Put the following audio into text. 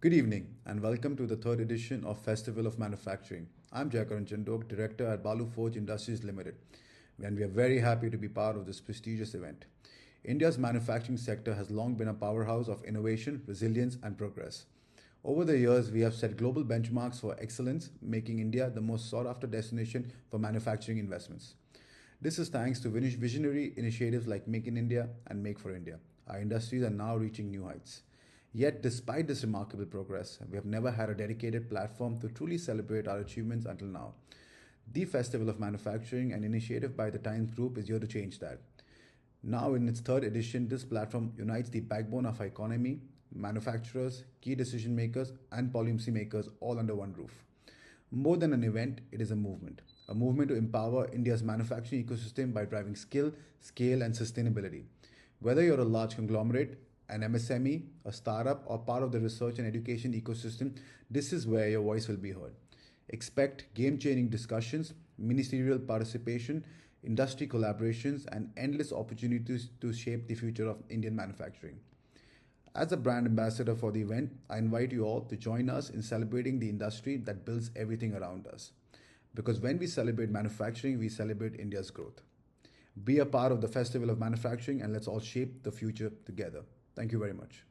Good evening and welcome to the third edition of Festival of Manufacturing. I'm Jaikaran Chandock, Director at Balu Forge Industries Limited, and we are very happy to be part of this prestigious event. India's manufacturing sector has long been a powerhouse of innovation, resilience, and progress. Over the years, we have set global benchmarks for excellence, making India the most sought after destination for manufacturing investments. This is thanks to visionary initiatives like Make in India and Make for India. Our industries are now reaching new heights. Yet, despite this remarkable progress, we have never had a dedicated platform to truly celebrate our achievements until now. The Festival of Manufacturing, an initiative by the Times Group, is here to change that. Now, in its third edition, this platform unites the backbone of our economy, manufacturers, key decision makers, and policy makers all under one roof. More than an event, it is a movement. A movement to empower India's manufacturing ecosystem by driving skill, scale, and sustainability. Whether you're a large conglomerate, an MSME, a startup, or part of the research and education ecosystem, this is where your voice will be heard. Expect game changing discussions, ministerial participation, industry collaborations, and endless opportunities to shape the future of Indian manufacturing. As a brand ambassador for the event, I invite you all to join us in celebrating the industry that builds everything around us. Because when we celebrate manufacturing, we celebrate India's growth. Be a part of the Festival of Manufacturing and let's all shape the future together. Thank you very much.